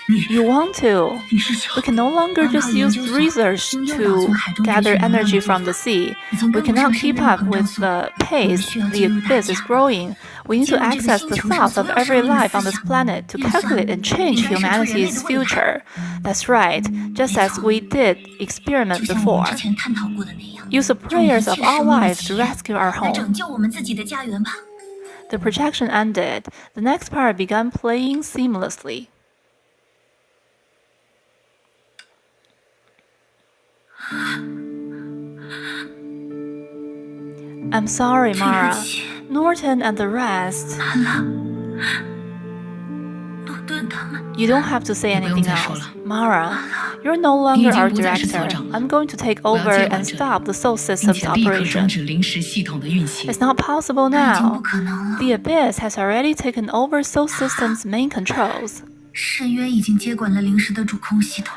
You want to. We can no longer just use research to gather energy from the sea. We cannot keep up with the pace the abyss is growing. We need to access the thoughts of every life on this planet to calculate and change humanity's future. That's right, just as we did experiment before. Use the prayers of all lives to rescue our home. The projection ended. The next part began playing seamlessly. I'm sorry, Mara. Norton and the rest. You don't have to say anything else. Mara, you're no longer our director. I'm going to take over and stop the Soul System's operation. It's not possible now. The Abyss has already taken over Soul System's main controls.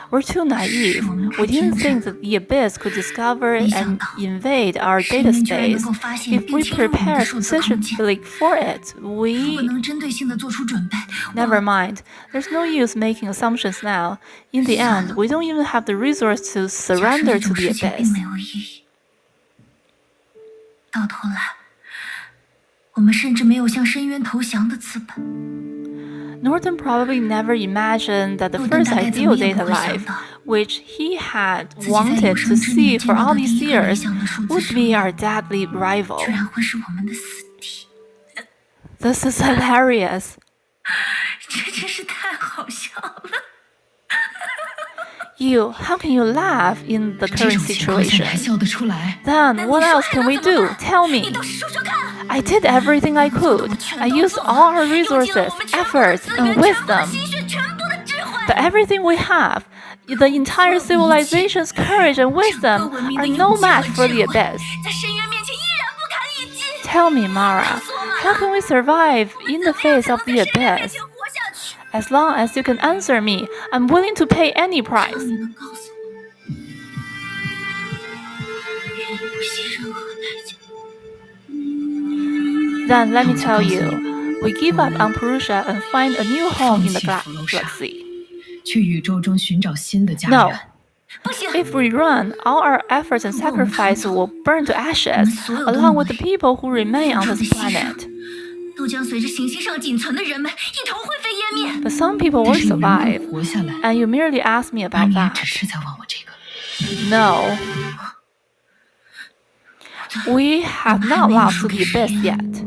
We're too naive. We didn't think that the Abyss could discover and invade our data space. If we prepare specifically for it, Never mind. There's no use making assumptions now. In the end, we don't even have the resource to surrender to the Abyss. Norton probably never imagined that the first ideal data life, which he had wanted to see for all these years, would be our deadly rival. This is hilarious. How can you laugh in the current situation? Then what else can we do? Tell me. I did everything I could. I used all our resources, efforts, and wisdom. But everything we have, the entire civilization's courage and wisdom, are no match for the Abyss. Tell me, Mara, how can we survive in the face of the Abyss? As long as you can answer me, I'm willing to pay any price. Then let me tell you, we give up on Purusha and find a new home in the galaxy. No. If we run, all our efforts and sacrifice will burn to ashes, along with the people who remain on this planet. But some people will survive, and you merely ask me about that. No. We have not lost to the Abyss yet.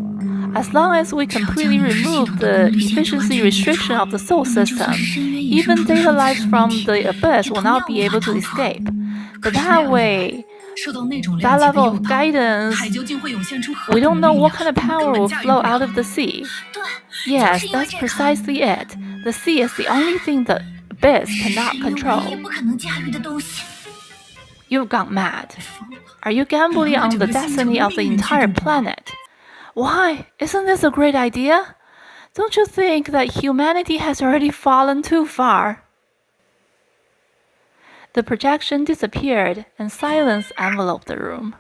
As long as we completely remove the efficiency restriction of the Soul System, even data lives from the Abyss will not be able to escape. But that way, that level of guidance, we don't know what kind of power will flow out of the sea. Yes, that's precisely it. The sea is the only thing the Abyss cannot control. You've gone mad. Are you gambling on the destiny of the entire planet? Why? Isn't this a great idea? Don't you think that humanity has already fallen too far? The projection disappeared and silence enveloped the room.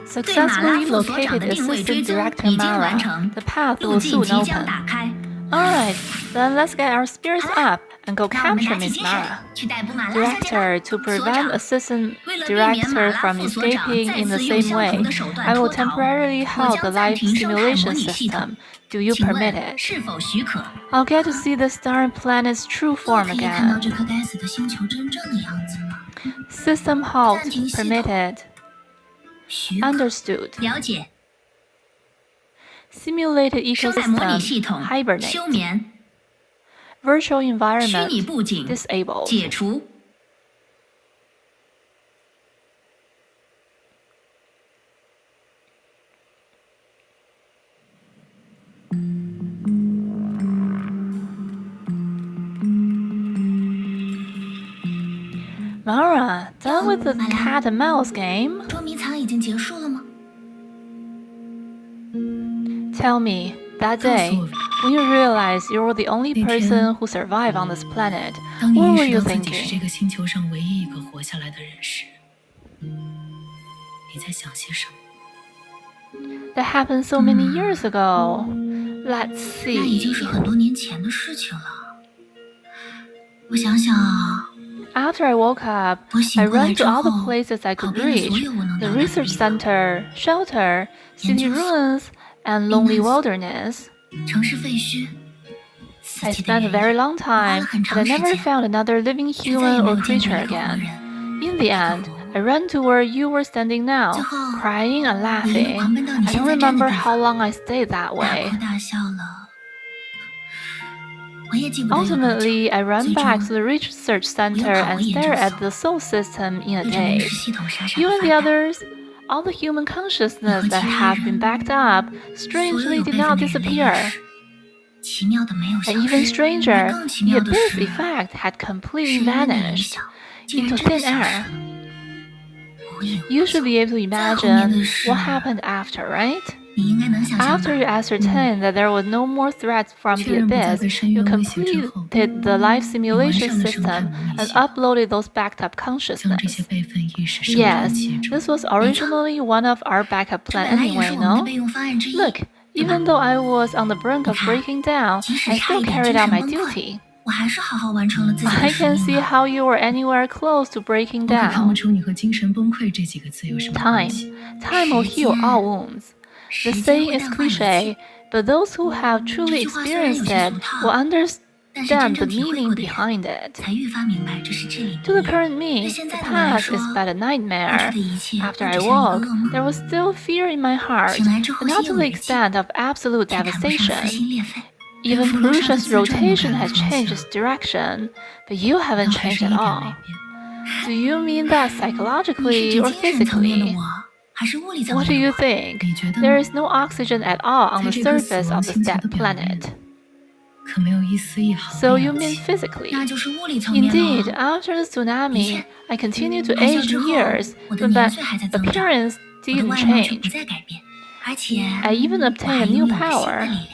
Successfully located Assistant Director Mara, the path will soon open. Alright, then let's get our spirits up and go capture Miss Mara. Director, to prevent Assistant Director from escaping in the same way, I will temporarily halt the life simulation system. Do you permit it? I'll get to see this darn planet's true form again. System halt permitted. Understood. Simulated ecosystem hibernate. Virtual environment disabled. Mara, done with the cat and mouse game? Tell me, that day, when you realized you were the only person who survived on this planet, what were you thinking? That happened so many years ago. Let's 那已经是 see. 很多年前的事情了。我想想啊， After I woke up, 我 I 醒过来 ran 之 to all the 后， places I 跑 could 遍了所 reach, 有我能 the 到达的 research 地方， center, shelter, city 研究所， ruins, and lonely 避难所， wilderness. 城市废墟， 死 I 寂的 spent a 原 very 野， long 我花了 time, 很 but I 长时 never 间， found another living 却再也 human 没 or 有见过 creature 任何 again. 人。 In the end, I ran to where you were standing 最 now, 后， crying and 我一路 laughing. 狂奔到你 I 现 don't 在站的 remember 地 how 方， long I stayed that 大 way. 哭大笑了。我也记不得有多久， Ultimately, I ran 最终 back to the research 我又 center 跑回 and 研究 stared 所， at the soul system in a 对着mem氏 daze. 系统傻傻 You 地 and 发 the 呆。 others, all the human 你 consciousness 和 that 其他 have been 人， backed up 所有 strangely 有 did 备份 not 的人类历 disappear. 史，奇妙的没有 And 消 even 失，而 stranger, 更奇 the 妙的 abyss 是， effect had completely 深渊的影 vanished 响竟 into 然真的 thin 消失 air. 了，无影 You 无 should 踪。 be able to 再后面 imagine 的事， what happened after, right? 你应该能想象 After you 吧？ ascertained that there was no more threat from 确 the 认不再 abyss, 被深 you 渊威胁之后， completed the life 你完 simulation 善了生态 system 模拟 and 系统， uploaded those backed up 将这些 consciousness. 备份意识收 Yes, 入其中。 this was originally one of our backup 这 plan 本来也是 anyway, 我们的 no? 备用方案之一， Look, 对吧？ even though I was on the brink of 你看， breaking down, 即使 I 差 still 一点 carried 精 out 神 my 崩溃， duty. 我还是好好完成了自己的 I 使 can 命 see 了。 how you were anywhere close to breaking 我可看不 down. 出你和精神崩溃这几个字有什么关系。 Time will heal all wounds. The 时间会 saying is 淡化一切。 cliche, but those who have 这 truly 句话虽然有 experienced 些 it 俗套， will 但是真 understand the 正体会 meaning 过的人 behind it. 才愈发明白这是至理 To 名 the 言。 current 对 me, 现 the 在的我来 past 说， is but a 过去 nightmare. 的一切 After 都 I 只像一个 woke, 噩梦。 there was still fear in my heart, 醒来之 but 后 not 心 to 有 the 余悸， extent of absolute 却谈不上撕 devastation. 心裂肺。 Even 连浮流沙的 Purusha's 自传都 rotation 看不 has 出像， changed its direction, but you 倒 haven't 还 changed 是 at 一点 all. 没变。 Do you mean that 你是 psychologically 指 or 精神层面的 physically? 我，还是物理层 What 面 do 的 you 我？ think? 你觉得 There 呢？ is no oxygen at all on 在 the 这颗死 surface 亡 of the 星球 dead 的表面， planet. 可没有一丝一毫 So 的 you 氧 mean 气， physically? 那就是物理层面 Indeed, 了。 after the 的 tsunami, 确， I continued to 海啸 age 之 in 后， years, 我的 but 年 my 岁还在增长， appearance 我的 didn't 外貌却不 change. 再改变，而且 I even 我 obtained 还 a 拥 new 有了新的 power. 力量。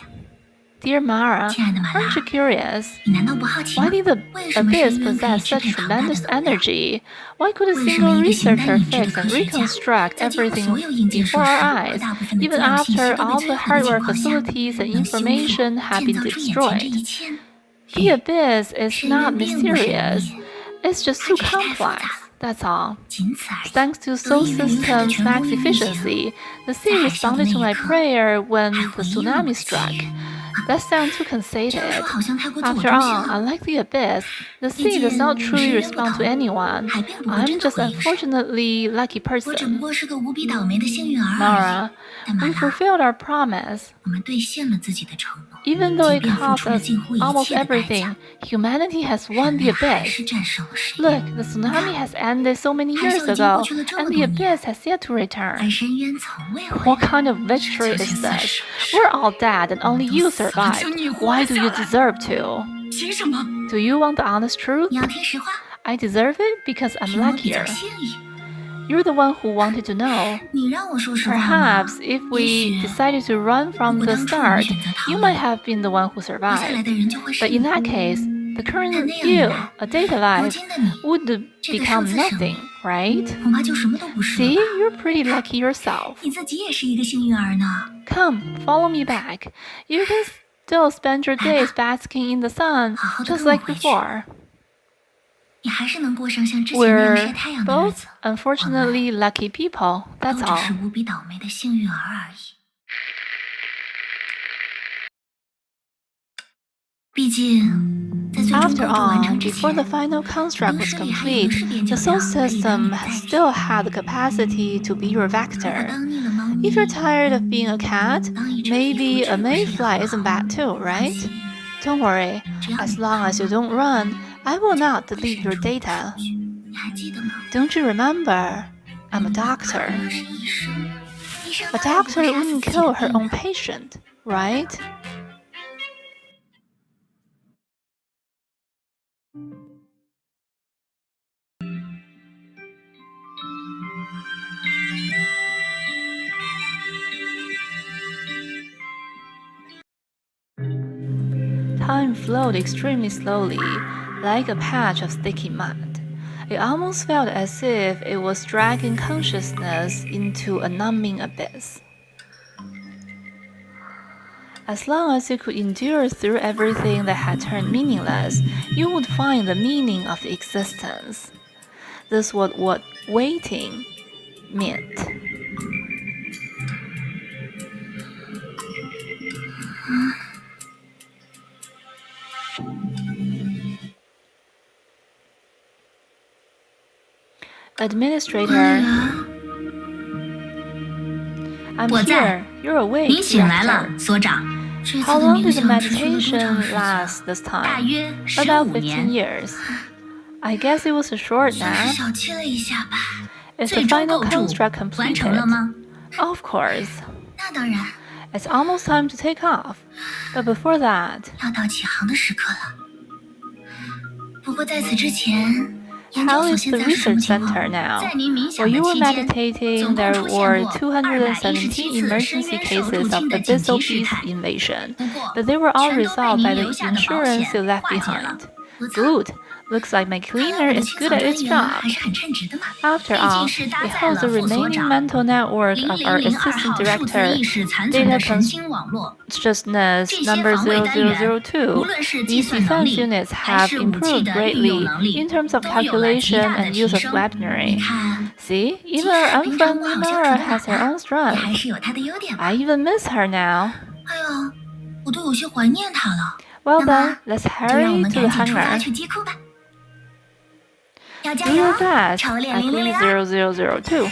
Dear Mara, 亲爱的马 aren't you 拉， curious? 你难道不好奇 Why 吗？ did the 为什么深 abyss 渊可以 possess 支 such 配庞大的 tremendous 能量？ energy? Why could a 为什么 single 一个形单 researcher 影只的 fix 科 and 学家， reconstruct 在几乎 everything 所有硬件 before 设 our 施和 eyes, 大部分的 even 资料信息 after 都被 all the 摧毁的情 hardware 况下， facilities and 能修复、 information have 建 been 造出眼前这 destroyed? 一切呢？ The abyss is 深 not 渊并不神 mysterious. 秘， It's just 它 too 只是太复杂 complex, that's all. 仅此而已。 Thanks to 都 Soul 因为灵感的 System's 全 max 功率运行， efficiency, the 在 sea 海啸的 responded 那 to 一 my 刻， prayer 还 when the 回应了我 tsunami 的祈 struck. 愿。 That sounds too 这样 conceited. 说好像太过自我 After 中心 all, 了。 unlike the abyss, the 毕 sea does 竟 not 与 truly 深渊不 respond to 同， anyone. 海并不会 I'm 真的 just 回应谁， unfortunately lucky 我只不 person. 过是个无比倒霉的幸运儿而已。 Mara, 但马 we 拉， fulfilled our promise. 我们兑现了自己的承诺， Even though 即 it 便付 cost 出了 us 近乎一 almost 切的代价， everything, humanity has won 人 the 类还 abyss. 是战胜了深渊。 Look, the tsunami has ended so many 海 years 啸已经过 ago, 去了这么 and 多 the 年， abyss has yet to 而 return. 深渊从未回 What 来。 kind of victory 这 is 现在 this? 是 We're all dead and only you 都死了， survived. 就你活了 Why do 下 you 来。 deserve to? 凭什么？ Do you want the honest truth? 你要听实话， I deserve it because I'm 凭我比较 luckier. 幸运。 You're the one who wanted to know. 你让我说实话吗？ Perhaps if 也 we 许 decided to run 如 from 果 the 当初我们 start, 选择逃 you 离， might have been the one who 活下来 survived. 的人就会是 But in 你。 that case, the 但 current 那样一 you, 来， a date 如 alive, 今的你 would 这个数 become 字生 nothing, 命， right? 恐怕就什么都不是了 See, 吧。 you're pretty lucky yourself. 你自己也是一个幸运儿呢。 Come, follow me back. You can still spend your days basking in the sun, 好好地 just 跟我 like 回去。 before. 你还是能过上像之前那样 We're 晒太阳的日 both 子， unfortunately lucky people, 都 that's 只 all. 是无比倒霉的幸运儿而已。毕竟，在最终 After 构筑完 all, 成之 before 前， the final construct 灵 was 视里还有一个 complete, 视点 the 角 soul 量可以当 system 你的代 has 替。 still had the capacity to be your 如果 vector. 当腻了猫咪， If you're tired of being a cat, 当一只 maybe 衣服 a 这个是也 mayfly 很 isn't 好。 bad too, 放 right? 心， Don't worry, 只要 as 你 long 不 as you 怕 don't run, I will 就 not 不会 delete 生 your 出你的 data. 恐惧。你还记得吗？ Don't you remember? I'm a 我 doctor. 是医生，医生 A 当然不 doctor 会杀死 wouldn't 自己的 kill her 病 own 人。 patient, right? Time flowed extremely slowly, like a patch of sticky mud. It almost felt as if it was dragging consciousness into a numbing abyss. As long as you could endure through everything that had turned meaningless, you would find the meaning of existence. This was what waiting meant. Administrator, I'm here. You're awake, 您醒来了， Director. 所长。 How long did the meditation last this time? 大约 About 15 15年。 years. I guess it was a short 算是 nap. 小憩了一下吧。 Is the 最终 final 构筑 construct 完成了 completed? 吗？ Of course. 那当然， It's almost time to take off. But before that, 要到起航的时刻了。不过在此之前，研究 how 所 is 现 the 在是什么 research 情况？ center now? 在您冥 While 想 you 的 were 期间， meditating, 总共 there 出 were 现过 217 217 emergency 次深渊手 cases 入 of 侵的紧急 abyssal 事 beast 态。 invasion, 不过 but they were all 全都被 resolved 您 by the 留下的保 insurance 险 you left 化解了。 behind. 不错， Good. Looks like my 看来 cleaner 我的 is 清 good 扫 at 专 its 员 job. 还是很称职的嘛。 After 毕 all, 竟是搭 it 载 holds 了 the 副所 remaining 长 mental network of our 0002 assistant 号数字 director, 意识残存 data 的神经网络。 consciousness 这些 number 防卫单元，无 0002. 论是计 These 算能 defense 力， units 还 have 是武器 improved 的运用 greatly 能力， in terms of 都有了极 calculation 大的 and 提 use of 升。 weaponry. 你看， See, 即 even our 使平常不 unfriendly 好相处 Nora 的 has her 他， own 也还 strength. 是有他的优点吧。 I even miss her now. 哎呀，我都有些怀念他了。 Well 那么 then, let's 就让我 hurry 们 to the 赶紧出发 hangar. 去击库吧。要加 Do 油 your，best, 超练 Ugly 002。 0002.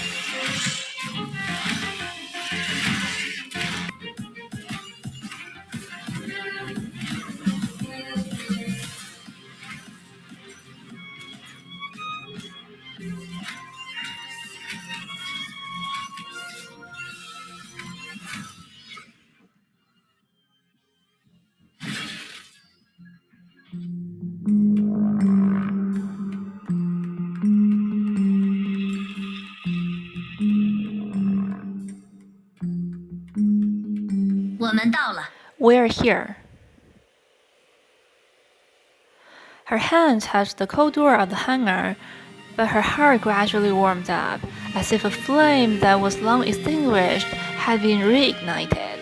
We're here. Her hand touched the cold door of the hangar, but her heart gradually warmed up, as if a flame that was long extinguished had been reignited.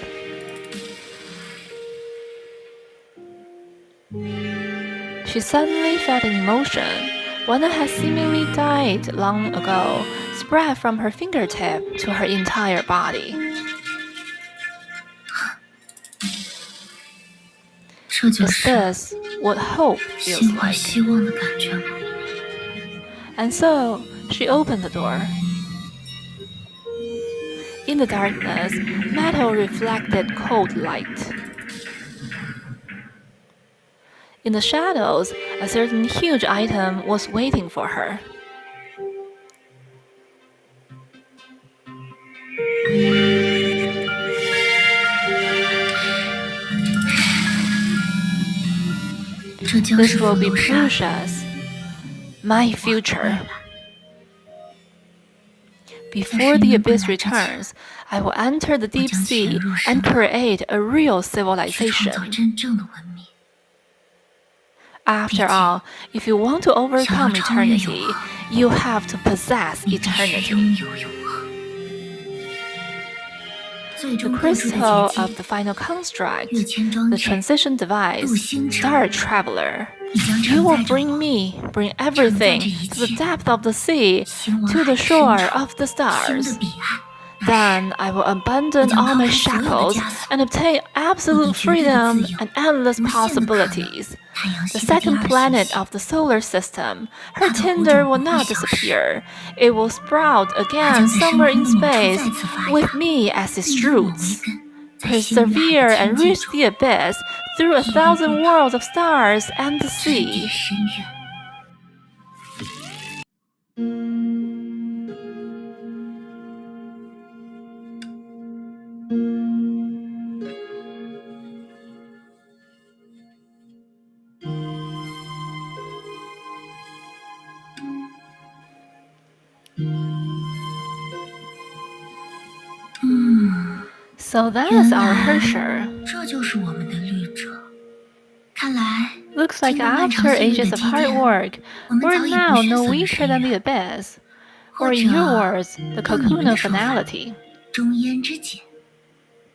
She suddenly felt an emotion, one that had seemingly died long ago, spread from her fingertip to her entire body. 这就 Is 是 this what hope 心 feels 怀 like? 希望的感觉吗？ And so, she opened the door. In the darkness, metal reflected cold light. In the shadows, a certain huge item was waiting for her. This will be precious. My future. Before the abyss returns, I will enter the deep sea and create a real 去创造 civilization. 真正的文明。 After all, if you want to overcome 想要超越永 eternity, 恒， you have to possess 你必须 eternity. 拥有永恒。最 The 终构筑的 crystal 结 of 晶 the final construct, 跃迁装 the 置 transition device, 入星者 Star Traveler. 你将 You 承 will 载着 bring 我 me, bring everything to the 一切 depth of the sea, 前往 to 海 the 的深 shore 处 of the 星 stars. 的彼岸。 Then I will abandon将 all my 抛开所有的 shackles 枷锁， and obtain 获 absolute 得绝对的 freedom 自由， and endless 无限的可能。 possibilities. 太阳 The 系的第 second 二星 planet 系 of the solar system, her 它的火 tinder 种 will 不会 not 消失， disappear. It will sprout 它 again 将在深 somewhere 空 in 的某处 space 再次发 with 芽， me as its 并以我为 roots. 根，在星与海 Persevere 的 and 天际 reach 中 the abyss through 1,000 worlds of stars and the 直抵 sea. 深渊。So that is our Hersher. 这就是我们的律者。看来， Looks like 经过漫长 after 岁月 ages 的 of 积 hard 淀， work, 我们 we're 早已 now 不是 no 所有 weaker 深 than the 渊， abyss. 或 Or 者 in your words, the 用你们 cocoon 的 of 说法， finality. 中焉之解。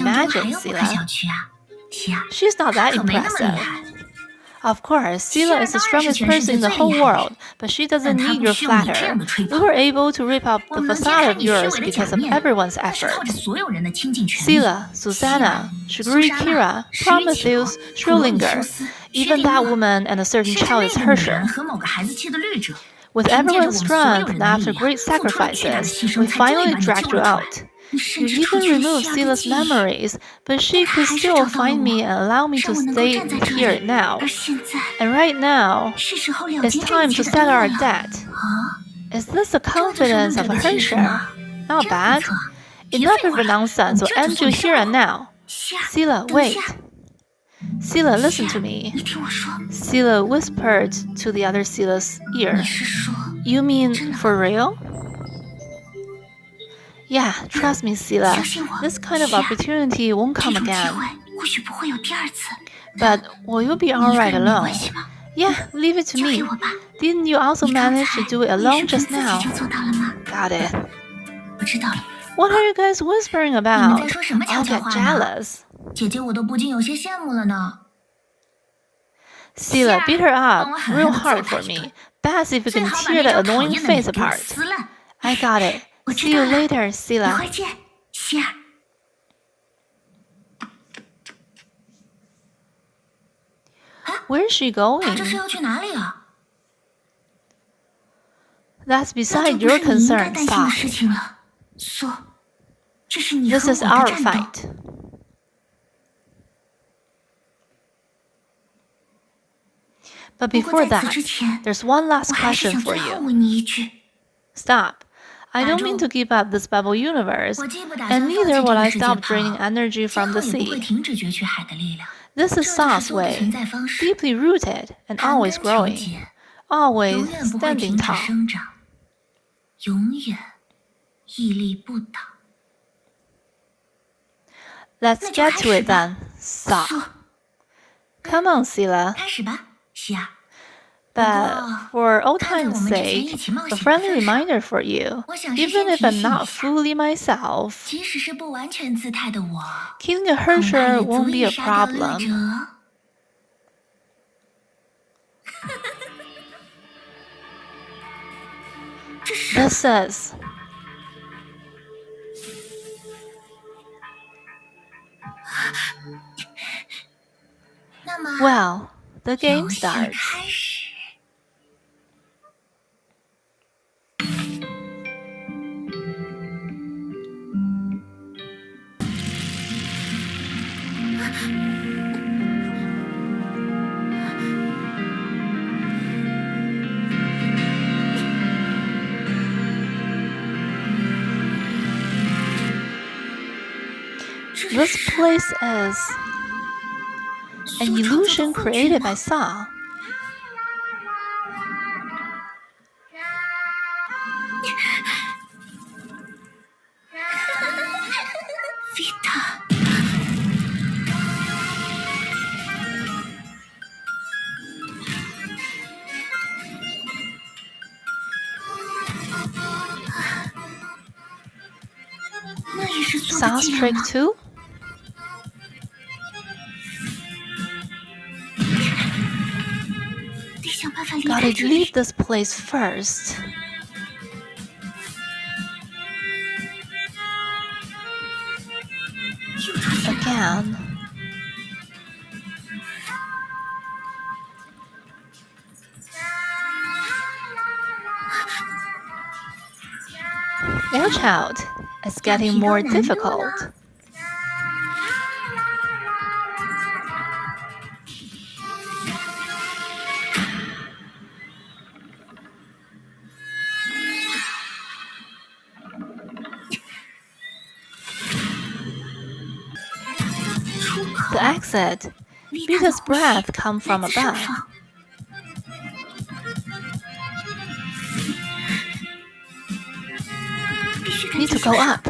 imagine, 小 Sila. 区啊，Tia， She's not 她 that 可没那么厉 impressive. 害。 Of course, Sila is the strongest person in the whole world, but she doesn't 但她 need 不 your 需要你这 flatter. 样的吹 We 捧。 were able to rip up 我 the 们能揭 facade 开 of 你虚 yours 伪的假 because of 面， everyone's 那是靠 effort. 着所有人的倾尽全力。 Sila, Susanna, Shiguri, Kira, 石里企 Prometheus, 鹅、普罗米修 Schrödinger. 斯、薛 Even 定 that 谔， woman and a certain 甚至 child 那 is 个女人 Hersher. 和某个孩子窃的绿者， With everyone's strength and after great sacrifices, we finally dragged you out. You even removed Sila's memories, but she could still find me and allow me to stay here now. And right now, it's time to settle our debt. Is this the confidence of a Hersher? Not bad. Enough of your nonsense, will end you here and now. Sila, wait. Sila, listen to me. Sila whispered to the other Sila's ear. You mean for real? Yeah, trust me, Sila. This kind of opportunity won't come again. But will you be alright alone? Yeah, leave it to me. Didn't you also manage to do it alone just now? Got it. What are you guys whispering about? I'll get jealous. Sila, beat her up real hard for me. Best if you can tear that annoying face apart. I got it. See you later, Sila. Where's she going? That's beside your concern, Soft. This is our fight. But before that, there's one last question for you. Stop. I don't mean to keep up this bubble universe, and neither will I stop draining energy from the sea. This is Sa's way, deeply rooted and always growing, always standing tall. Let's get to it then, Sa. Come on, Sila. But for old time's sake, a friendly reminder for you, even if I'm not fully myself, killing a Hersher won't be a problem. This is... Well, the game starts. This place is an illusion created by Sa. Sa's trick too? Gotta leave this place first. Again. Watch out, it's getting more difficult. The exit. Vita's breath comes from above. Need to go up.